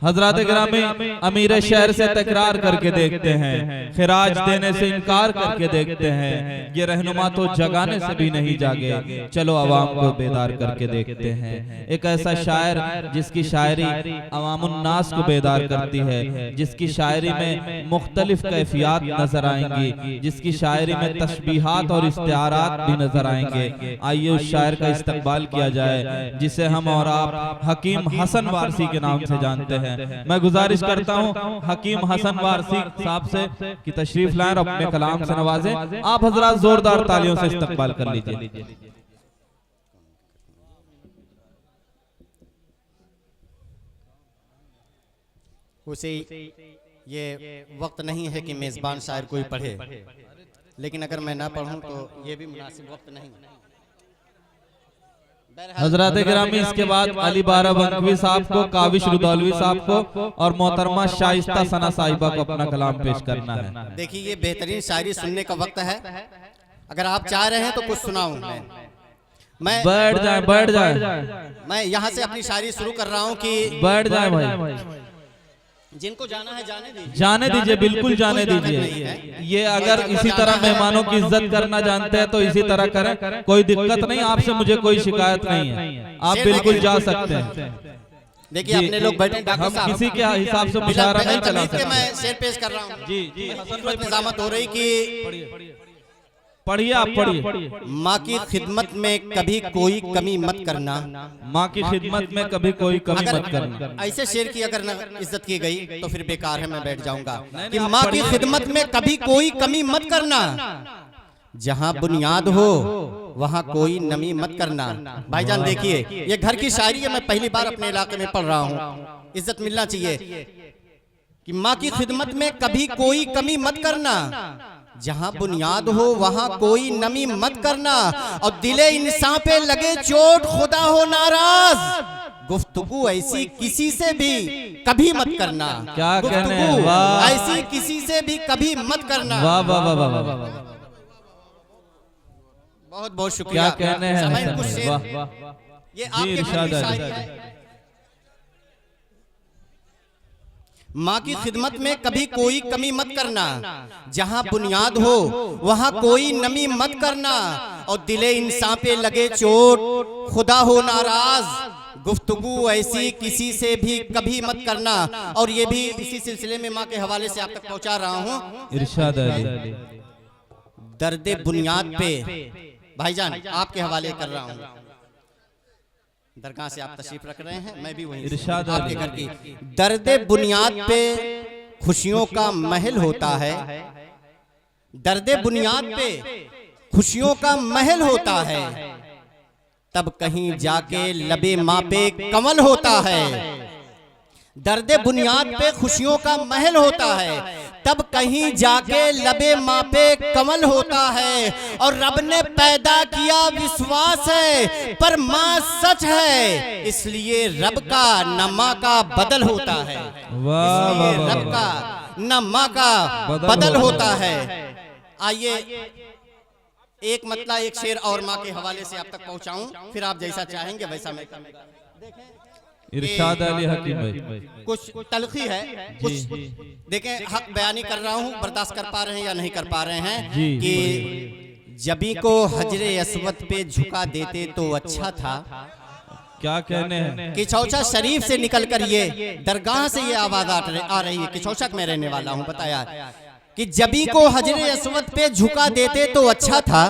हजरात गिरामी अमीर शहर से तकरार करके देखते हैं, खिराज देने से इनकार करके देखते हैं, ये रहनुमा तो जगाने से भी नहीं जागे, चलो अवाम को बेदार करके देखते हैं। एक ऐसा शायर जिसकी शायरी अवामुन्नास को बेदार करती है, जिसकी शायरी में मुख्तलिफ कैफियत नजर आएंगी, जिसकी शायरी में तशबीहात और इस्तिआरात भी नजर आएंगे। आइए उस शायर का इस्तकबाल किया जाए जिसे हम और आप हकीम हसन वारसी के नाम से जानते हैं। मैं गुजारिश करता हूं हकीम हसन वारसी साहब से कि तशरीफ लाएं और अपने कलाम से नवाजें। आप हजरात जोरदार तालियों से इस्तकबाल कर लीजिए। उसे ये वक्त नहीं है कि मेजबान शायर कोई पढ़े, लेकिन अगर मैं ना पढ़ूं तो ये भी मुनासिब वक्त नहीं। हजरत गिरामी इसके बाद अली बारा बंकवी साहब को, काविश रुदौलवी साहब को और मोहतरमा शाइस्ता सना साहिबा को अपना कलाम पेश करना है। देखिए ये बेहतरीन शायरी सुनने का वक्त है, अगर आप चाह रहे हैं तो कुछ सुनाऊं मैं बैठ जाए मैं यहाँ से अपनी शायरी शुरू कर रहा हूँ कि बैठ जाए भाई, जिनको जाना है जाने दीजिए, बिल्कुल जाने दीजिए। ये अगर इसी तरह मेहमानों की इज्जत करना जानते हैं तो इसी तरह करें, कोई दिक्कत नहीं, आपसे मुझे कोई शिकायत नहीं है, आप बिल्कुल जा सकते हैं। देखिए अपने लोग बैठे, हम किसी के हिसाब से मुशावरा नहीं चला सकते। मैं शेर पेश कर रहा हूँ जी हसन भाई, निजामत हो रही कि पढ़िए, आप पढ़िए। माँ की खिदमत में कभी कोई कमी मत करना, माँ की खिदमत में कभी कोई कमी मत करना। ऐसे शेर की अगर इज्जत की गई तो फिर बेकार है, मैं बैठ जाऊंगा। कि माँ की खिदमत में कभी कोई कमी मत करना, जहाँ बुनियाद हो वहाँ कोई नमी मत करना। भाईजान देखिए ये घर की शायरी है, मैं पहली बार अपने इलाके में पढ़ रहा हूँ, इज्जत मिलना चाहिए। कि माँ की खिदमत में कभी कोई कमी मत करना, जहाँ बुनियाद हो वहाँ कोई नमी मत करना, और दिले इंसान पे लगे चोट खुदा हो नाराज, गुफ्तगू ऐसी किसी से भी कभी मत करना। क्या कहने हैं, ऐसी किसी से भी कभी मत करना। वाह वाह वाह वाह वाह, बहुत बहुत शुक्रिया। क्या कहने हैं, वाह वाह, ये आपके घर की शायरी है। माँ की खिदमत में कभी कोई कमी मत करना, जहाँ बुनियाद हो वहाँ कोई नमी मत करना, और दिले इंसान पे लगे चोट खुदा हो नाराज, गुफ्तगू ऐसी किसी से भी कभी मत करना। और ये भी इसी सिलसिले में माँ के हवाले से आप तक पहुँचा रहा हूँ। इरशाद अली दर्दे बुनियाद पे भाईजान आपके हवाले कर रहा हूँ, दरगाह से आप तशरीफ रख रहे हैं, मैं भी वही इरशाद आपके घर की। दर्दे बुनियाद पे खुशियों का महल होता है, दर्दे बुनियाद पे खुशियों का महल होता है, तब कहीं जाके लबे माँ पे कमल होता है। दर्दे बुनियाद पे खुशियों का महल होता है, तब कहीं जाके लबे माँ पे कमल होता है। और रब ने पैदा किया विश्वास है, पर माँ सच है, इसलिए रब का न माँ का बदल होता है। इसलिए रब का न माँ का बदल होता है। आइए एक मतलब एक शेर और माँ के हवाले से आप तक पहुँचाऊं, फिर आप जैसा चाहेंगे वैसा मैं देखें। इरशाद अली हकीम भाई, कुछ तलखी है, कुछ देखें, हक बयानी कर रहा हूँ, बर्दाश्त कर पा रहे हैं या नहीं कर पा रहे हैं। कि जबी को हजरे अस्वद पे झुका देते तो अच्छा था। क्या कहने हैं, कि चौचा शरीफ से निकलकर ये दरगाह से ये आवाज आ रही है, कि चौचक में रहने वाला हूँ, बताया कि जबी को हजरे अस्वद पे झुका देते तो अच्छा था,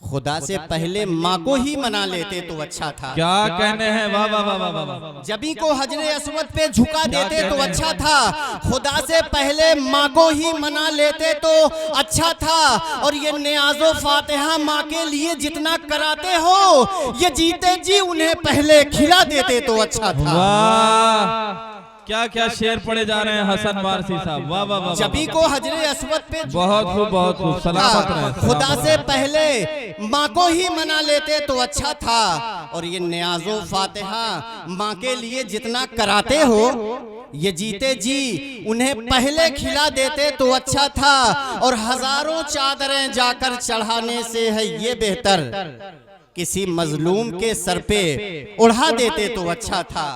खुदा से पहले माँ को ही मना लेते तो अच्छा था। क्या कहने हैं, वाह वाह वाह वाह। जबी को हजरे अस्वद पे झुका देते तो अच्छा था, खुदा से पहले माँ को ही मना लेते तो अच्छा था। और ये नियाज़ो फातिहा माँ के लिए जितना कराते हो, ये जीते जी उन्हें पहले खिला देते तो अच्छा था। वाह क्या क्या शेर पढ़े जा रहे हैं हसन वारसी साहब, वाह वाह वाह। जबी को हजरे अस्वद पे बहुत खूब, बहुत खूब, सलामत रहे। खुदा से पहले माँ को ही मना लेते तो अच्छा था। और ये नियाज़ो फातिहा माँ के लिए जितना कराते हो, ये जीते जी उन्हें पहले खिला देते तो अच्छा था। और हजारों चादरें जाकर चढ़ाने से है ये बेहतर, किसी मजलूम के सर पे उड़ा देते तो अच्छा था।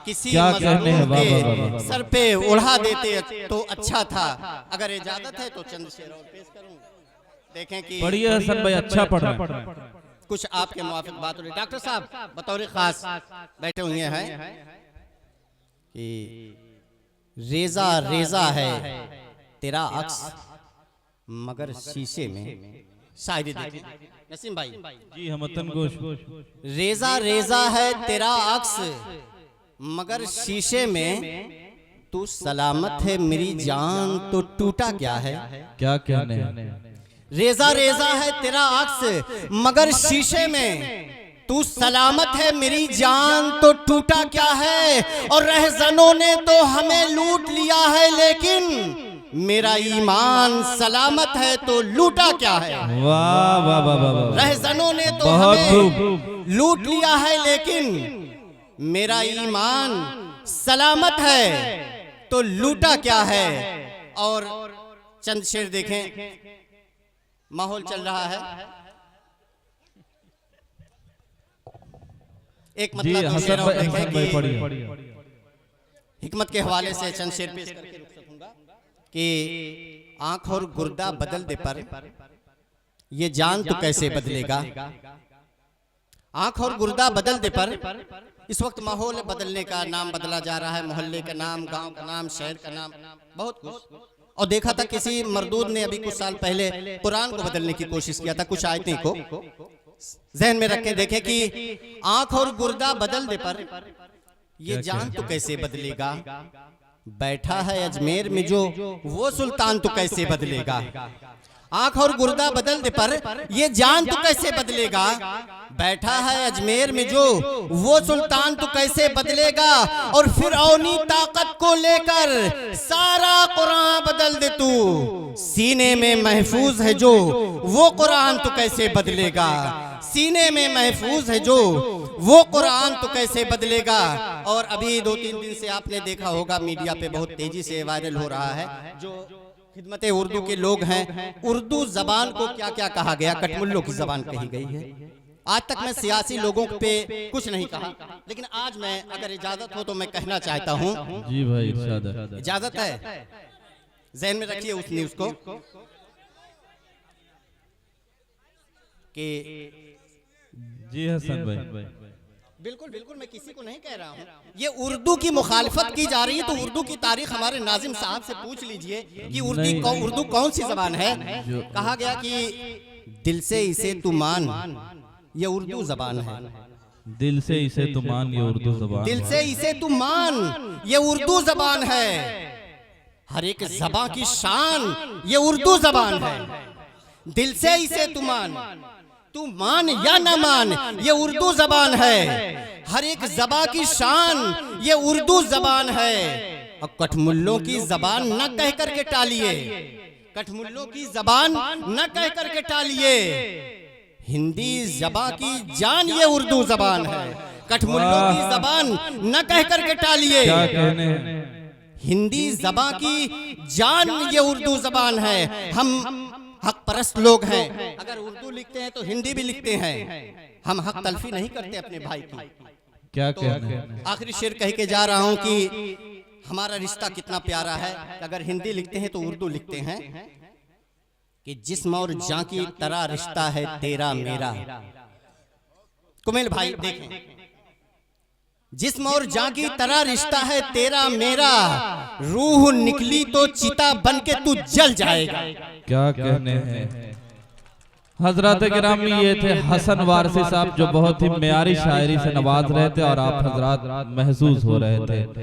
किसी क्या कहने हैं, मजलूम वाह, वाह, वाह, के वाह। सर पे उड़ा देते तो अच्छा था। अगर इजाजत है तो चंद शेर और पेश करूं। देखें कि पढ़िए हसन भाई, अच्छा पढ़ रहे हैं। कुछ आपके मुआफिक बात हो रही। डॉक्टर साहब बतौर खास बैठे हुए हैं कि रेजा रेजा है तेरा अक्स मगर शीशे में। शायरी देखिए नसीम भाई। जी हमतन गोश। रेजा रेजा है तेरा अक्स मगर शीशे में, तू सलामत है मेरी जान तो टूटा क्या है। क्या कहने हैं। रेजा रेजा है तेरा अक्स मगर शीशे में, तू सलामत है मेरी जान तो टूटा क्या है। और रहजनों ने तो हमें लूट लिया है लेकिन मेरा ईमान सलामत है तो लूटा क्या है। वाह वाह वाह वाह वाह। रहजनों ने तो बहुत हमें लूट लिया है लेकिन मेरा ईमान सलामत है तो लूटा क्या है। और चंद शेर देखें, माहौल चल रहा है। एक जी मतलब हसन शेर और भाई, देखें हसन भाई कि पढ़िए। हिकमत के हवाले से चंद शेर पेश करके रुक सकूंगा कि आंख और गुर्दा बदल दे पर ये जान तो कैसे बदलेगा। आंख और गुर्दा बदल दे पर इस वक्त माहौल बदलने का, नाम बदला जा रहा है, मोहल्ले का नाम, गांव का नाम, शहर का नाम, बहुत कुछ। और देखा था किसी मरदूद ने अभी कुछ साल पहले कुरान को बदलने की कोशिश किया था। कुछ आयतें को जहन में रखें, देखें कि आंख और गुर्दा बदल दे पर ये जान तो कैसे बदलेगा। बैठा है अजमेर में जो वो सुल्तान तो कैसे बदलेगा। आंख और गुर्दा बदल दे पर ये जान तो कैसे बदलेगा। बैठा है अजमेर में जो वो सुल्तान तो कैसे बदलेगा। और फिर औनी ताकत को लेकर सारा कुरान बदल दे तू, सीने में महफूज है जो वो कुरान तो कैसे बदलेगा। सीने में महफूज है जो वो कुरान तो कैसे बदलेगा। और अभी 2-3 दिन से आपने देखा होगा मीडिया पे बहुत तेजी से वायरल हो रहा है, जो खिदमत उर्दू के लोग हैं, उर्दू जबान को क्या क्या कहा गया, कटमुल्लों की जबान कही गई है। आज तक मैं सियासी लोगों पे कुछ नहीं कहा, लेकिन आज मैं अगर इजाजत हो तो मैं कहना चाहता हूँ। जी भाई इरशाद है। इजाजत है, जहन में रखिए उस न्यूज को कि जी हसन भाई। बिल्कुल बिल्कुल मैं किसी को नहीं कह रहा हूँ। ये उर्दू की मुखालफत की जा रही है तो उर्दू की तारीख हमारे नाजिम साहब से पूछ लीजिए कि उर्दू कौन सी जबान है। कहा गया कि दिल से इसे तू मान, ये उर्दू जबान है। दिल से इसे तू मान, ये उर्दू जबान। दिल से इसे तू मान, ये उर्दू जबान है। हर एक जबान की शान ये उर्दू जबान है। दिल से इसे तू मान या न मान, ये उर्दू जबान है। हर एक जबान की शान ये उर्दू जबान है। और कठमुल्लों की जबान न कह करके टालिए, कठमुल्लों की जबान न कह करके टालिए। हिंदी जबान की जान ये उर्दू जबान है। कठमुल्लों की जबान न कह करके टालिए। क्या कहने हैं। हिंदी जबान की जान ये उर्दू जबान है। हम हक परस्त लोग हैं, अगर उर्दू लिखते हैं तो हिंदी भी लिखते हैं। हम हक तलफी नहीं करते अपने भाई की। क्या तो कहने हैं। आखिरी शेर कह के जा रहा हूं कि हमारा रिश्ता कितना प्यारा है। अगर हिंदी लिखते हैं तो उर्दू लिखते हैं कि जिस्म और जान की तरह रिश्ता है तेरा मेरा। कुमेल भाई देखें, जिस्म और जान की तरह रिश्ता है तेरा मेरा। रूह निकली तो चिता बन के तू जल जाएगा। क्या कहने हैं। हजरत गिरामी ये थे हसन वारसी साहब, जो बहुत ही म्यारी शायरी से नवाज रहे थे और आप हजरात महसूस हो रहे थे।